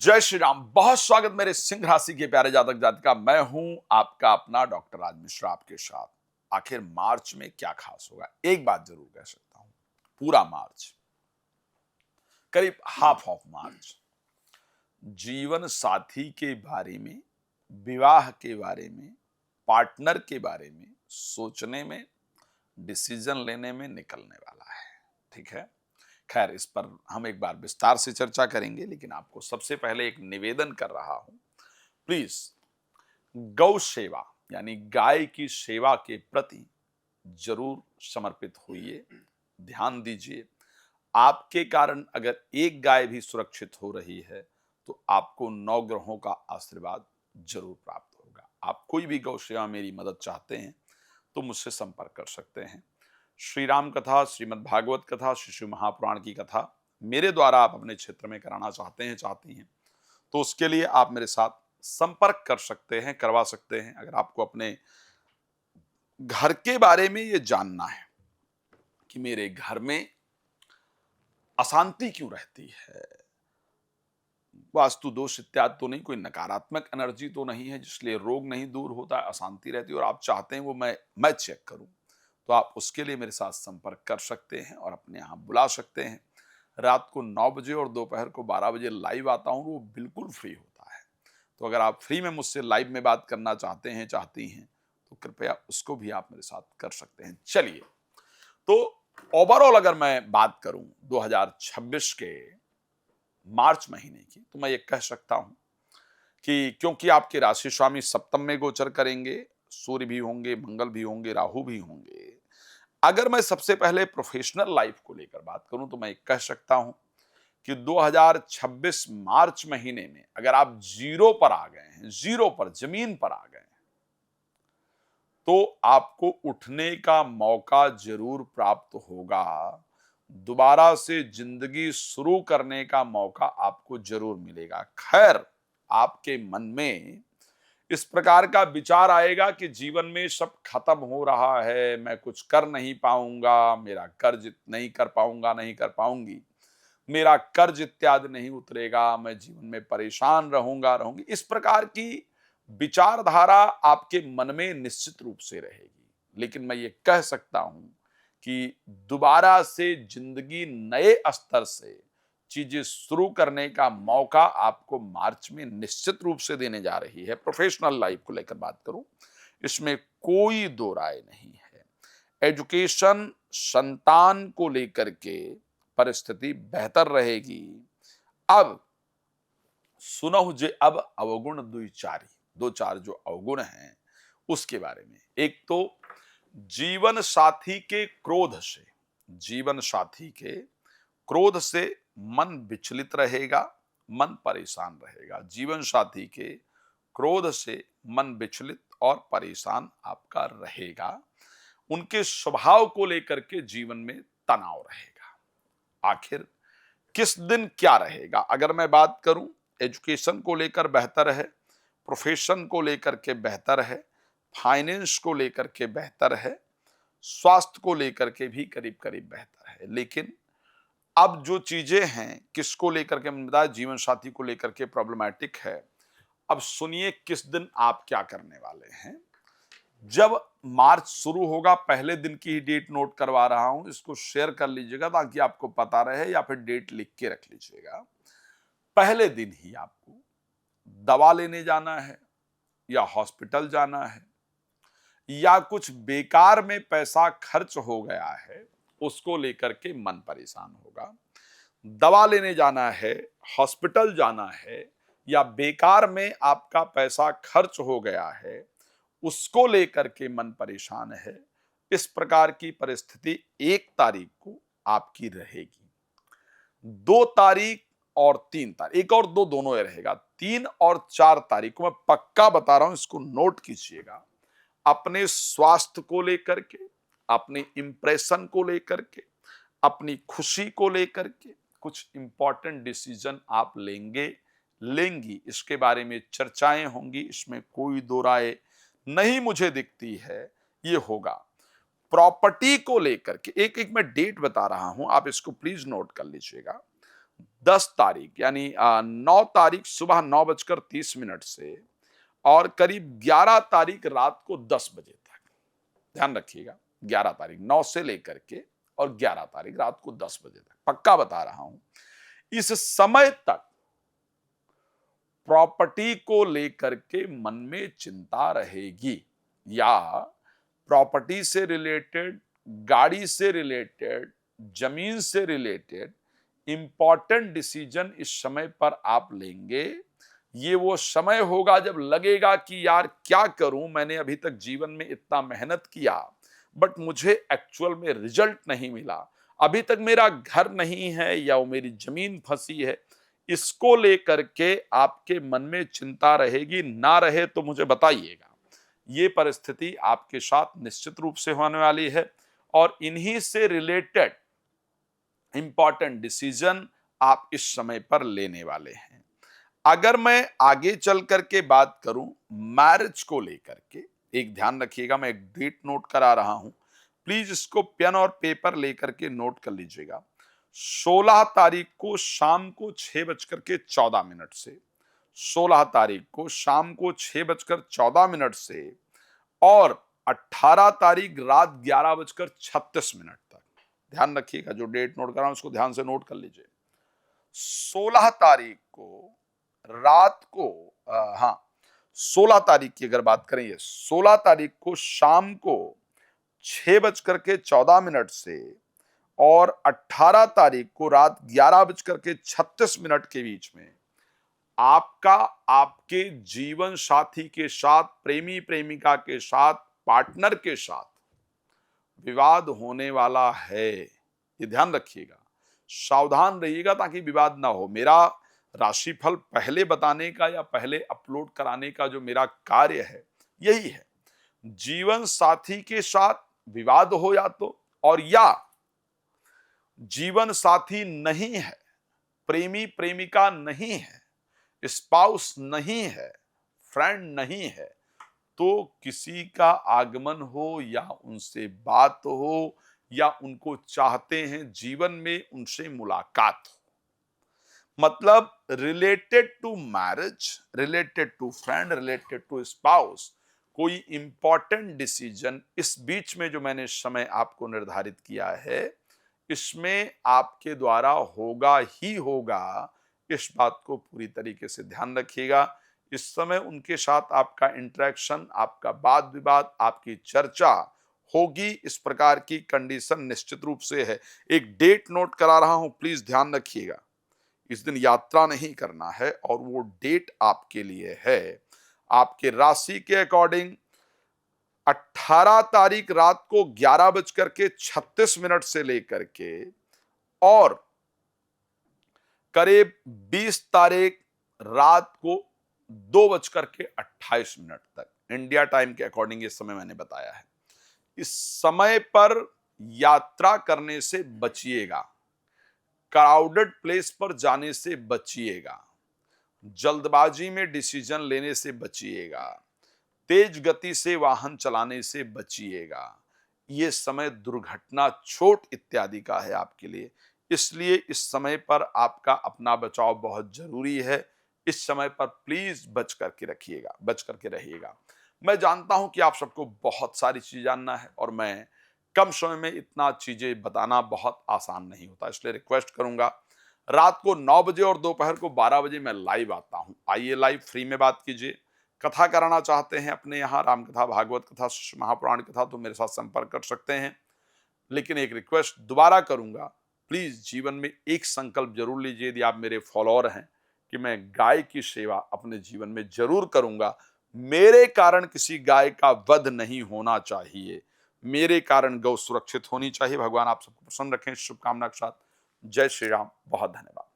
जय श्री राम। बहुत स्वागत मेरे सिंह राशि के प्यारे जातक जातिका। मैं हूं आपका अपना डॉक्टर राज मिश्रा आपके साथ। आखिर मार्च में क्या खास होगा, एक बात जरूर कह सकता हूं। पूरा मार्च, करीब हाफ ऑफ मार्च, जीवन साथी के बारे में, विवाह के बारे में, पार्टनर के बारे में सोचने में, डिसीजन लेने में निकलने वाला है। ठीक है, खैर इस पर हम एक बार विस्तार से चर्चा करेंगे, लेकिन आपको सबसे पहले एक निवेदन कर रहा हूं। प्लीज गौ सेवा यानी गाय की सेवा के प्रति जरूर समर्पित होइए, ध्यान दीजिए। आपके कारण अगर एक गाय भी सुरक्षित हो रही है तो आपको 9 ग्रहों का आशीर्वाद जरूर प्राप्त होगा। आप कोई भी गौ सेवा मेरी मदद चाहते हैं तो मुझसे संपर्क कर सकते हैं। श्री राम कथा, श्रीमद् भागवत कथा, शिशु महापुराण की कथा मेरे द्वारा आप अपने क्षेत्र में कराना चाहते हैं, चाहती हैं, तो उसके लिए आप मेरे साथ संपर्क कर सकते हैं, करवा सकते हैं। अगर आपको अपने घर के बारे में ये जानना है कि मेरे घर में अशांति क्यों रहती है, वास्तु दोष इत्यादि तो नहीं, कोई नकारात्मक एनर्जी तो नहीं है जिसलिए रोग नहीं दूर होता है, अशांति रहती है और आप चाहते हैं वो मैं चेक करूं, तो आप उसके लिए मेरे साथ संपर्क कर सकते हैं और अपने यहाँ बुला सकते हैं। रात को 9 बजे और दोपहर को 12 बजे लाइव आता हूँ, वो बिल्कुल फ्री होता है। तो अगर आप फ्री में मुझसे लाइव में बात करना चाहते हैं, चाहती हैं, तो कृपया उसको भी आप मेरे साथ कर सकते हैं। चलिए, तो ओवरऑल अगर मैं बात करूं 2026 के मार्च महीने की, तो मैं ये कह सकता हूं कि क्योंकि आपके राशि स्वामी सप्तम में गोचर करेंगे, सूर्य भी होंगे, मंगल भी होंगे, राहु भी होंगे। अगर मैं सबसे पहले प्रोफेशनल लाइफ को लेकर बात करूं तो मैं ये कह सकता हूं कि 2026 मार्च महीने में अगर आप जीरो पर आ गए हैं, जीरो पर, जमीन पर आ गए हैं, तो आपको उठने का मौका जरूर प्राप्त होगा। दोबारा से जिंदगी शुरू करने का मौका आपको जरूर मिलेगा। खैर, आपके मन में इस प्रकार का विचार आएगा कि जीवन में सब खत्म हो रहा है, मैं कुछ कर नहीं पाऊंगा, मेरा कर्ज नहीं कर पाऊंगा, नहीं कर पाऊंगी, मेरा कर्ज इत्यादि नहीं उतरेगा, मैं जीवन में परेशान रहूंगी। इस प्रकार की विचारधारा आपके मन में निश्चित रूप से रहेगी। लेकिन मैं ये कह सकता हूं कि दोबारा से जिंदगी नए स्तर से चीजें शुरू करने का मौका आपको मार्च में निश्चित रूप से देने जा रही है। प्रोफेशनल लाइफ को लेकर बात करूं, इसमें कोई दो राय नहीं है। एजुकेशन, संतान को लेकर के परिस्थिति बेहतर रहेगी। अब सुनहु जे अब अवगुण दुई चारी, दो चार जो अवगुण हैं उसके बारे में। एक तो जीवन साथी के क्रोध से, जीवन साथी के क्रोध से मन विचलित रहेगा, मन परेशान रहेगा। जीवन साथी के क्रोध से मन विचलित और परेशान आपका रहेगा। उनके स्वभाव को लेकर के जीवन में तनाव रहेगा। आखिर किस दिन क्या रहेगा, अगर मैं बात करूं, एजुकेशन को लेकर बेहतर है, प्रोफेशन को लेकर के बेहतर है, फाइनेंस को लेकर के बेहतर है, स्वास्थ्य को लेकर के भी करीब करीब बेहतर है। लेकिन अब जो चीजें हैं, किसको लेकर के, मैंने बताया जीवन साथी को लेकर के प्रॉब्लमैटिक है। अब सुनिए किस दिन आप क्या करने वाले हैं। जब मार्च शुरू होगा, पहले दिन की ही डेट नोट करवा रहा हूं, इसको शेयर कर लीजिएगा ताकि आपको पता रहे, या फिर डेट लिख के रख लीजिएगा। पहले दिन ही आपको दवा लेने जाना है, या हॉस्पिटल जाना है, या कुछ बेकार में पैसा खर्च हो गया है उसको लेकर के मन परेशान होगा। दवा लेने जाना है, हॉस्पिटल जाना है, या बेकार में आपका पैसा खर्च हो गया है उसको लेकर के मन परेशान है। इस प्रकार की परिस्थिति 1 तारीख को आपकी रहेगी। 2 तारीख और 3 तारीख, 1 और 2 दोनों रहेगा। 3 और 4 तारीख को मैं पक्का बता रहा हूं, इसको नोट कीजिएगा। अपने स्वास्थ्य को लेकर के, अपने इंप्रेशन को लेकर के, अपनी खुशी को लेकर के कुछ इंपॉर्टेंट डिसीजन आप लेंगी। इसके बारे में चर्चाएं होंगी, इसमें कोई दो राय नहीं मुझे दिखती है। ये होगा प्रॉपर्टी को लेकर के। एक एक मैं डेट बता रहा हूं, आप इसको प्लीज नोट कर लीजिएगा। 10 तारीख यानी 9 तारीख सुबह 9:30 से और करीब 11 तारीख रात को 10 बजे तक। ध्यान रखिएगा, 11 तारीख 9 से लेकर के और 11 तारीख रात को 10 बजे तक, पक्का बता रहा हूं। इस समय तक प्रॉपर्टी को लेकर के मन में चिंता रहेगी, या प्रॉपर्टी से रिलेटेड, गाड़ी से रिलेटेड, जमीन से रिलेटेड इंपॉर्टेंट डिसीजन इस समय पर आप लेंगे। ये वो समय होगा जब लगेगा कि यार क्या करूं, मैंने अभी तक जीवन में इतना मेहनत किया बट मुझे एक्चुअल में रिजल्ट नहीं मिला, अभी तक मेरा घर नहीं है या वो मेरी जमीन फंसी है। इसको लेकर के आपके मन में चिंता रहेगी, ना रहे तो मुझे बताइएगा। ये परिस्थिति आपके साथ निश्चित रूप से होने वाली है और इन्हीं से रिलेटेड इंपॉर्टेंट डिसीजन आप इस समय पर लेने वाले हैं। अगर मैं आगे चल करके बात करूं मैरिज को लेकर के, एक ध्यान रखिएगा, मैं एक डेट नोट करा रहा हूं, प्लीज इसको पेन और पेपर लेकर के नोट कर लीजिएगा। 16 तारीख को शाम को 6:14 से, 16 तारीख को शाम को 6:14 से और 18 तारीख रात 11:36 तक। ध्यान रखिएगा, जो डेट नोट कर रहा हूं उसको ध्यान से नोट कर लीजिए। 16 तारीख को रात को 16 तारीख की अगर बात करें, 16 तारीख को शाम को 6:14 से और 18 तारीख को रात 11:36 के बीच में आपका आपके जीवन साथी के साथ, प्रेमी प्रेमिका के साथ, पार्टनर के साथ विवाद होने वाला है। ये ध्यान रखिएगा, सावधान रहिएगा ताकि विवाद ना हो। मेरा राशिफल पहले बताने का या पहले अपलोड कराने का जो मेरा कार्य है यही है। जीवन साथी के साथ विवाद हो या तो, और या जीवन साथी नहीं है, प्रेमी प्रेमिका नहीं है, स्पाउस नहीं है, फ्रेंड नहीं है, तो किसी का आगमन हो या उनसे बात हो या उनको चाहते हैं जीवन में, उनसे मुलाकात हो, मतलब related to marriage, related to friend, related to spouse, कोई इंपॉर्टेंट डिसीजन इस बीच में जो मैंने समय आपको निर्धारित किया है, इसमें आपके द्वारा होगा ही होगा। इस बात को पूरी तरीके से ध्यान रखिएगा। इस समय उनके साथ आपका इंटरेक्शन, आपका वाद विवाद, आपकी चर्चा होगी, इस प्रकार की कंडीशन निश्चित रूप से है। एक डेट नोट करा रहा हूं, प्लीज ध्यान रखिएगा। इस दिन यात्रा नहीं करना है और वो डेट आपके लिए है आपके राशि के अकॉर्डिंग 18 तारीख रात को 11:36 से लेकर के और करीब 20 तारीख रात को 2:28 तक इंडिया टाइम के अकॉर्डिंग ये समय मैंने बताया है। इस समय पर यात्रा करने से बचिएगा, क्राउडेड प्लेस पर जाने से बचिएगा, जल्दबाजी में डिसीजन लेने से बचिएगा, तेज गति से वाहन चलाने से बचिएगा। ये समय दुर्घटना, चोट इत्यादि का है आपके लिए, इसलिए इस समय पर आपका अपना बचाव बहुत जरूरी है। इस समय पर प्लीज बच करके रखिएगा, बच करके रहिएगा। मैं जानता हूं कि आप सबको बहुत सारी चीज जानना है और मैं कम समय में इतना चीजें बताना बहुत आसान नहीं होता, इसलिए रिक्वेस्ट करूंगा रात को 9 बजे और दोपहर को 12 बजे मैं लाइव आता हूं। आइए लाइव, फ्री में बात कीजिए। कथा कराना चाहते हैं अपने यहाँ, राम कथा, भागवत कथा, महापुराण कथा, तो मेरे साथ संपर्क कर सकते हैं। लेकिन एक रिक्वेस्ट दोबारा करूंगा, प्लीज जीवन में एक संकल्प जरूर लीजिए, यदि आप मेरे फॉलोअर हैं, कि मैं गाय की सेवा अपने जीवन में जरूर करूंगा। मेरे कारण किसी गाय का वध नहीं होना चाहिए, मेरे कारण गौ सुरक्षित होनी चाहिए। भगवान आप सबको प्रसन्न रखें, शुभकामना के साथ। जय श्री राम, बहुत धन्यवाद।